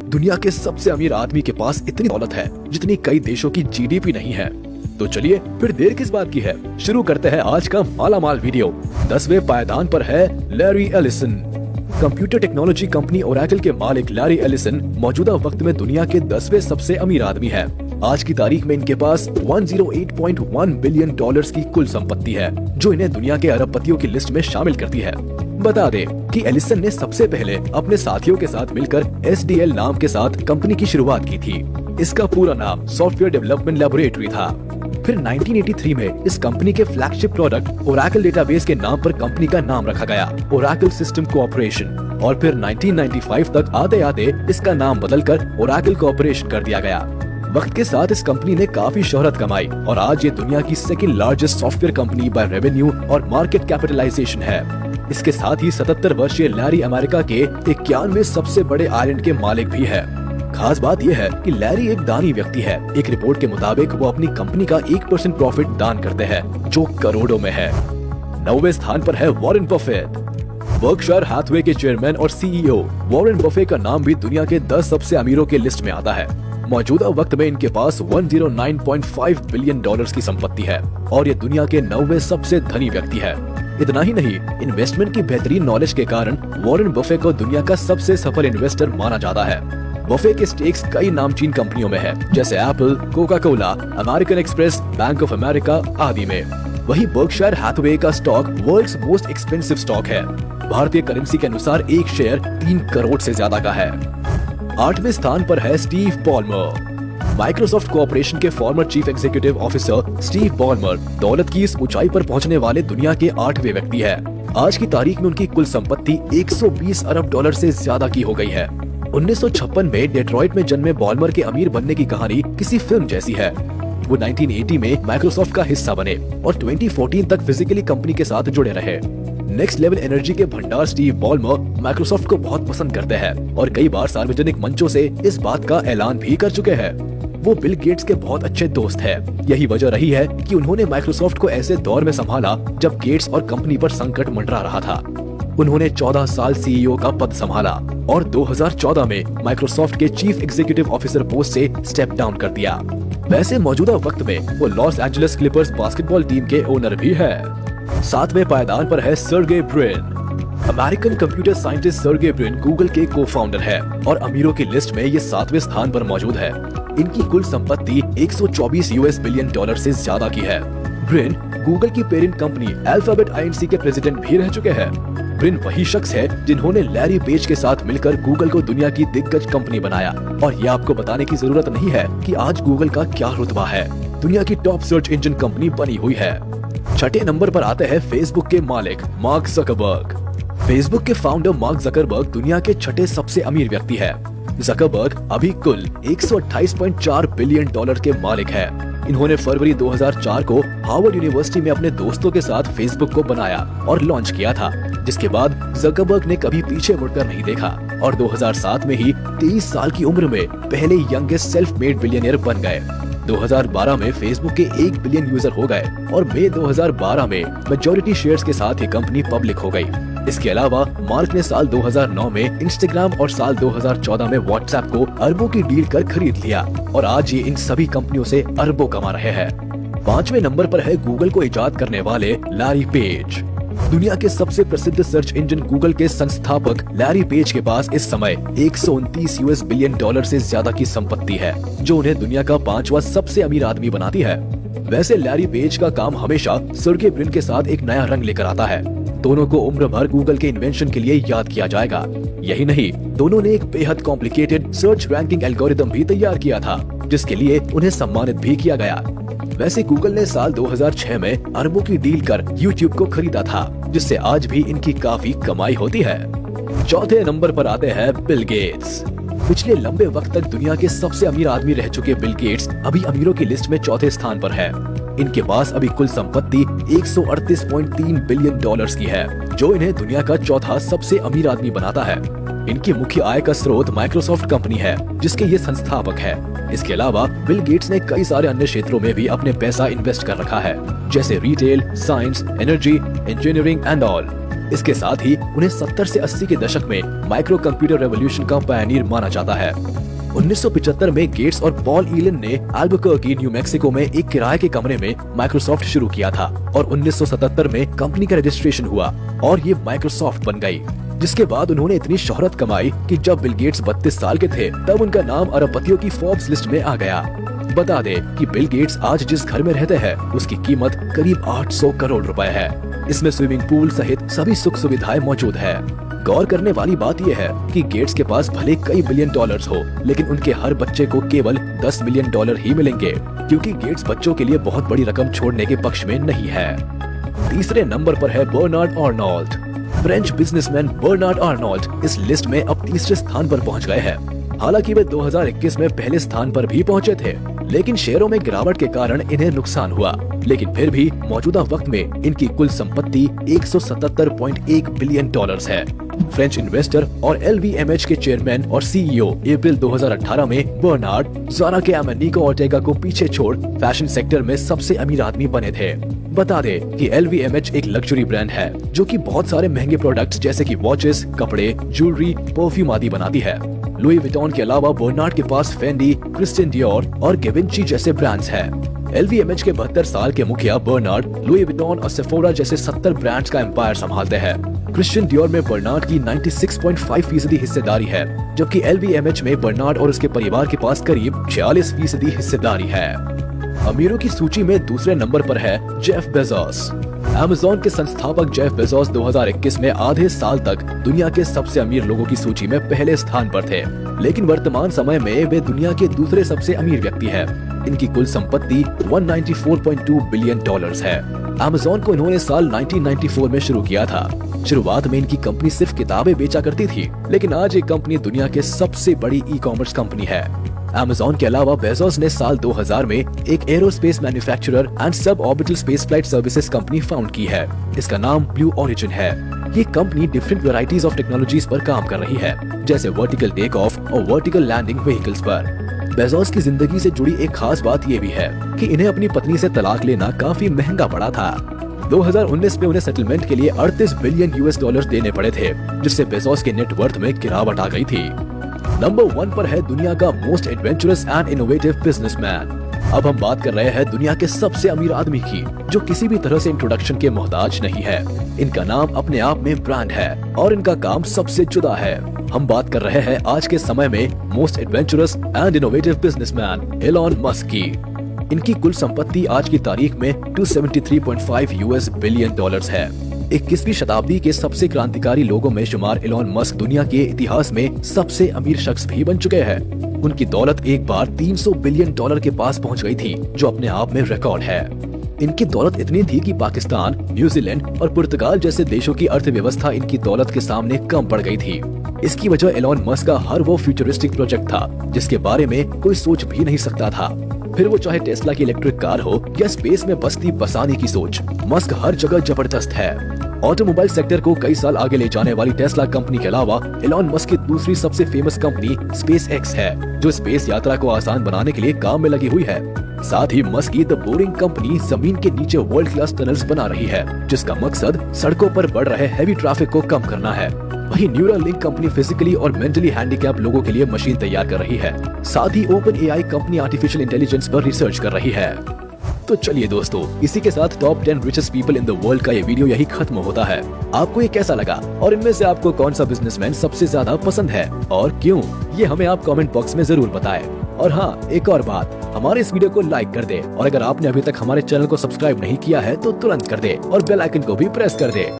दुनिया के सबसे अमीर आदमी के पास इतनी दौलत है जितनी कई देशों की जीडीपी नहीं है। तो चलिए फिर देर किस बात की है, शुरू करते हैं आज का माला माल वीडियो। 10वें पायदान पर है Larry Ellison. Computer technology company Oracle के मालिक लैरी एलिसन मौजूदा वक्त में दुनिया के 10वें सबसे अमीर आदमी है। आज की तारीख में इनके पास 108.1 बिलियन डॉलर्स की कुल संपत्ति है, जो इन्हें दुनिया के अरबपतियों की लिस्ट में शामिल करती है। बता दें कि एलिसन ने सबसे पहले अपने साथियों के साथ मिलकर SDL नाम के साथ कंपनी की शुरुआत की थी। इसका पूरा नाम सॉफ्टवेयर डेवलपमेंट लैबोरेटरी था। फिर 1983 में इस कंपनी के फ्लैगशिप प्रोडक्ट ओरेकल डेटाबेस के नाम पर कंपनी का नाम रखा गया, ओरेकल सिस्टम कोऑपरेशन। और फिर 1995 तक आते आते इसका नाम बदलकर ओरेकल कॉर्पोरेशन कर दिया गया। वक्त के साथ इस कंपनी ने काफी शोहरत कमाई और आज ये दुनिया की second largest software company by revenue और मार्केट कैपिटलाइजेशन है। इसके साथ ही 77 वर्षीय लैरी अमेरिका के 91वें सबसे बड़े आइलैंड के मालिक भी है। खास बात यह है कि लैरी एक दानी व्यक्ति है। एक रिपोर्ट के मुताबिक वो अपनी कंपनी का 1% प्रॉफिट दान करते हैं, जो करोड़ों में है। 9वें स्थान पर है वॉरेन बफेट। बर्कशायर हैथवे के चेयरमैन और CEO वॉरेन बफेट का नाम भी दुनिया के 10 सबसे अमीरों के लिस्ट में आता है। मौजूदा वक्त में इनके पास 109.5 बिलियन डॉलर्स की संपत्ति है और ये दुनिया के 9वें सबसे धनी व्यक्ति है। इतना ही नहीं, इन्वेस्टमेंट की बेहतरीन नॉलेज के कारण वॉरेन बफेट को दुनिया का सबसे सफल इन्वेस्टर माना जाता है। बफेट के स्टेक्स कई नामचीन कंपनियों में है, जैसे Apple, Coca Cola, American Express, bank of America आदि में। वही बर्कशायर हैथवे का stock world's most expensive stock है। भारतीय करेंसी के अनुसार एक शेयर 3 करोड़ से ज्यादा का है। 8वें स्थान पर है स्टीव बॉलमर। माइक्रोसॉफ्ट कॉर्पोरेशन के former chief executive officer Steve Ballmer दौलत की इस ऊंचाई पर पहुंचने वाले दुनिया के 8वें व्यक्ति है। आज की तारीख में उनकी कुल संपत्ति 120 अरब डॉलर से ज्यादा की हो गई है। 1956 में डेट्रॉइट में जन्मे बॉलमर के अमीर बनने की कहानी किसी फिल्म जैसी है। वो 1980 में माइक्रोसॉफ्ट का हिस्सा बने और 2014 तक फिजिकली कंपनी के साथ जुड़े रहे। नेक्स्ट लेवल एनर्जी के भंडार स्टीव बॉलमर माइक्रोसॉफ्ट को बहुत पसंद करते हैं और कई बार सार्वजनिक मंचों से इस बात का ऐलान भी कर चुके हैं। वो बिल गेट्स के बहुत अच्छे दोस्त हैं। यही वजह रही है कि उन्होंने माइक्रोसॉफ्ट को ऐसे दौर में संभाला जब गेट्स और कंपनी पर संकट मंडरा रहा था। उन्होंने 14 साल CEO का पद संभाला और 2014 में माइक्रोसॉफ्ट के चीफ एग्जीक्यूटिव ऑफिसर पोस्ट से स्टेप डाउन कर दिया। वैसे मौजूदा वक्त में वो Los Angeles Clippers basketball team के ओनर भी है। 7वें पायदान पर है Sergey Brin. American computer scientist Sergey Brin Google के को-फाउंडर है और अमीरों की लिस्ट में ये 7वें स्थान पर मौजूद है। इनकी कुल संपत्ति 124 US बिलियन डॉलर से ज्यादा की है। ब्रिन गूगल की पेरेंट कंपनी अल्फाबेट INC के प्रेसिडेंट भी रह चुके हैं। ब्रिन वही शख्स है जिन्होंने लैरी पेज के साथ मिलकर गूगल को दुनिया की दिग्गज कंपनी बनाया। और ये आपको बताने की जरूरत नहीं है कि आज गूगल का क्या रुतबा है। दुनिया की टॉप सर्च इंजन कंपनी बनी हुई है। 6ठे नंबर पर आते हैं फेसबुक के मालिक मार्क जकरबर्ग। फेसबुक के फाउंडर मार्क जकरबर्ग दुनिया के 6ठे सबसे अमीर व्यक्ति है। जकरबर्ग अभी कुल 128.4 बिलियन डॉलर के मालिक है। इन्होंने फरवरी 2004 को हार्वर्ड यूनिवर्सिटी में अपने दोस्तों के साथ फेसबुक को बनाया और लॉन्च किया था, जिसके बाद जकरबर्ग ने कभी पीछे मुड़कर नहीं देखा और 2007 में ही 23 साल की उम्र में पहले यंगेस्ट सेल्फ मेड बिलियनियर बन गए। 2012 में फेसबुक के 1 बिलियन यूजर हो गए और मई 2012 में मेजॉरिटी शेयर्स के साथ ही कंपनी पब्लिक हो गई। इसके अलावा मार्क ने साल 2009 में इंस्टाग्राम और साल 2014 में व्हाट्सएप को अरबों की डील कर खरीद लिया और आज ये इन सभी कंपनियों से अरबों कमा रहे हैं। 5वें नंबर पर है गूगल को इजाद करने वाले लैरी पेज। दुनिया के सबसे प्रसिद्ध सर्च इंजन गूगल के संस्थापक लैरी पेज के पास इस समय 129 US बिलियन डॉलर से ज्यादा की संपत्ति है, जो उन्हें दुनिया का 5वां सबसे अमीर आदमी बनाती है। वैसे लैरी पेज का काम हमेशा सर्गे ब्रिन के साथ एक नया रंग लेकर आता है। दोनों को उम्र भर गूगल के इन्वेंशन के लिए याद किया जाएगा। यही नहीं, दोनों ने एक बेहद कॉम्प्लिकेटेड सर्च रैंकिंग एल्गोरिदम भी तैयार किया था, जिसके लिए उन्हें सम्मानित भी किया गया। वैसे गूगल ने साल 2006 में अरबों की डील कर YouTube को खरीदा था, जिससे आज भी इनकी काफी कमाई होती है। 4थे नंबर पर आते हैं बिल गेट्स। पिछले लंबे वक्त तक दुनिया के सबसे अमीर आदमी रह चुके बिल गेट्स अभी अमीरों की लिस्ट में 4थे स्थान पर है। इनके पास अभी कुल संपत्ति 138.3 बिलियन डॉलर्स की है, जो इन्हें दुनिया का 4था सबसे अमीर आदमी बनाता है। इनकी मुख्य आय का स्रोत माइक्रोसॉफ्ट कंपनी है, जिसके ये संस्थापक है। इसके अलावा बिल गेट्स ने कई सारे अन्य क्षेत्रों में भी अपने पैसा इन्वेस्ट कर रखा है, जैसे retail, science, energy, engineering and all. इसके साथ ही उन्हें 70 से 80 के दशक में माइक्रो कंप्यूटर रेवोल्यूशन का पायनियर माना जाता है। 1975 में गेट्स और पॉल इलन ने अल्बुकर्की, न्यू मैक्सिको में एक किराए के कमरे में माइक्रोसॉफ्ट शुरू किया था और 1977 में कंपनी का रजिस्ट्रेशन हुआ और ये माइक्रोसॉफ्ट बन गई। जिसके बाद उन्होंने इतनी शोहरत कमाई कि जब बिल गेट्स 32 साल के थे तब उनका नाम अरबपतियों की फोर्ब्स लिस्ट में आ गया। बता दे कि बिल गेट्स आज जिस घर में रहते हैं उसकी कीमत करीब 800 करोड़ रुपए है। इसमें स्विमिंग पूल सहित सभी सुख सुविधाएं मौजूद है। गौर करने वाली बात यह है कि गेट्स के पास भले कई बिलियन डॉलर्स हो, लेकिन उनके हर बच्चे को केवल 10 मिलियन डॉलर ही मिलेंगे, क्योंकि गेट्स बच्चों के लिए बहुत बड़ी रकम छोड़ने के पक्ष में नहीं है। तीसरे नंबर पर है Bernard Arnault. French businessman Bernard Arnault इस लिस्ट में अब तीसरे स्थान पर पहुंच गए हैं। हालांकि वे 2021 में पहले स्थान पर भी पहुंचे थे, लेकिन शेयरों में गिरावट के कारण इन्हें नुकसान हुआ। लेकिन फिर भी मौजूदा वक्त में इनकी कुल संपत्ति 177.1 बिलियन डॉलर्स है। फ्रेंच इन्वेस्टर और LVMH के चेयरमैन और CEO अप्रैल 2018 में बर्नार्ड ज़ारा के अमेनिको ऑर्टेगा को पीछे छोड़ फैशन सेक्टर में सबसे अमीर आदमी बने थे। बता दे कि LVMH एक लग्जरी ब्रांड है जो कि बहुत सारे महंगे प्रोडक्ट्स जैसे कि वॉचेस, कपड़े, ज्वेलरी, परफ्यूम आदि बनाती है। लुई विटॉन के अलावा बर्नार्ड के पास फेंडी, क्रिस्टियन डियोर और गिवेंची जैसे ब्रांड्स हैं। LVMH के 72 साल के मुखिया बर्नार्ड लुई विटॉन और सेफोरा जैसे 70 ब्रांड्स का एम्पायर संभालते हैं। क्रिस्टियन डियोर में बर्नार्ड की 96.5% हिस्सेदारी है, जबकि LVMH में बर्नार्ड और उसके परिवार के पास करीब 46% हिस्सेदारी है। अमीरों की सूची में दूसरे नंबर पर है जेफ बेजोस। अमेज़न के संस्थापक जेफ बेजोस 2021 में आधे साल तक दुनिया के सबसे अमीर लोगों की सूची में पहले स्थान पर थे, लेकिन वर्तमान समय में वे दुनिया के दूसरे सबसे अमीर व्यक्ति हैं। इनकी कुल संपत्ति 194.2 बिलियन डॉलर्स है। अमेज़न को इन्होंने साल 1994 में शुरू किया था। शुरुआत में इनकी कंपनी सिर्फ किताबें बेचा करती थी, लेकिन आज ये कंपनी दुनिया के सबसे बड़ी ई-कॉमर्स कंपनी है। अमेज़न के अलावा बेजोस ने साल 2000 में एक aerospace manufacturer and sub orbital space flight services company found की है। इसका नाम ब्लू ओरिजिन है। ये company different varieties of technologies पर काम कर रही है, जैसे वर्टिकल टेक ऑफ और वर्टिकल लैंडिंग व्हीकल्स पर। बेजोस की जिंदगी से जुड़ी एक खास बात ये भी है कि इन्हें अपनी पत्नी से तलाक लेना काफी महंगा पड़ा था। 2019 में उन्हें सेटलमेंट के लिए 38 बिलियन US डॉलर्स देने पड़े थे, जिससे बेजोस के नेटवर्थ में गिरावट आ गई थी। नंबर 1 पर है दुनिया का most adventurous and innovative businessman. अब हम बात कर रहे हैं दुनिया के सबसे अमीर आदमी की, जो किसी भी तरह से इंट्रोडक्शन के मोहताज नहीं है। इनका नाम अपने आप में ब्रांड है और इनका काम सबसे जुदा है। हम बात कर रहे हैं आज के समय में most adventurous and innovative businessman Elon Musk की। इनकी कुल संपत्ति आज की तारीख में 273.5 US बिलियन डॉलर्स है। 21वीं शताब्दी के सबसे क्रांतिकारी लोगों में शुमार एलॉन मस्क दुनिया के इतिहास में सबसे अमीर शख्स भी बन चुके हैं। उनकी दौलत एक बार 300 बिलियन डॉलर के पास पहुंच गई थी, जो अपने आप में रिकॉर्ड है। इनकी दौलत इतनी थी कि पाकिस्तान, न्यूजीलैंड और पुर्तगाल जैसे देशों की अर्थव्यवस्था इनकी दौलत के सामने कम पड़ गई थी। इसकी वजह एलॉन मस्क का हर वो फ्यूचरिस्टिक प्रोजेक्ट था जिसके बारे में कोई सोच भी नहीं सकता था। फिर वो चाहे टेस्ला की इलेक्ट्रिक कार हो या स्पेस में बस्ती बसाने की सोच, मस्क हर जगह जबरदस्त है। ऑटोमोबाइल सेक्टर को कई साल आगे ले जाने वाली टेस्ला कंपनी के अलावा एलॉन मस्क की दूसरी सबसे फेमस कंपनी SpaceX है, जो स्पेस यात्रा को आसान बनाने के लिए काम में लगी हुई है। साथ ही मस्क की द बोरिंग कंपनी जमीन के नीचे वर्ल्ड क्लास टनल्स बना रही है, जिसका मकसद सड़कों पर बढ़ रहे हैवी ट्रैफिक को कम करना है। वहीं न्यूरालिंक कंपनी फिजिकली और मेंटली हैंडीकैप लोगों के लिए मशीन तैयार कर रही है। साथ ही OpenAI कंपनी आर्टिफिशियल इंटेलिजेंस पर रिसर्च कर रही है। तो चलिए दोस्तों, इसी के साथ top 10 richest people in the world का ये वीडियो यही खत्म होता है। आपको ये कैसा लगा और इनमें से आपको कौन सा बिजनेसमैन सबसे ज्यादा पसंद है और क्यों, ये हमें आप कमेंट बॉक्स में जरूर बताएं। और हाँ, एक और बात, हमारे इस वीडियो को लाइक कर दे और अगर आपने अभी तक हमारे चैनल को सब्सक्राइब नहीं किया है तो तुरंत कर दे और बेल आइकन को भी प्रेस कर दे।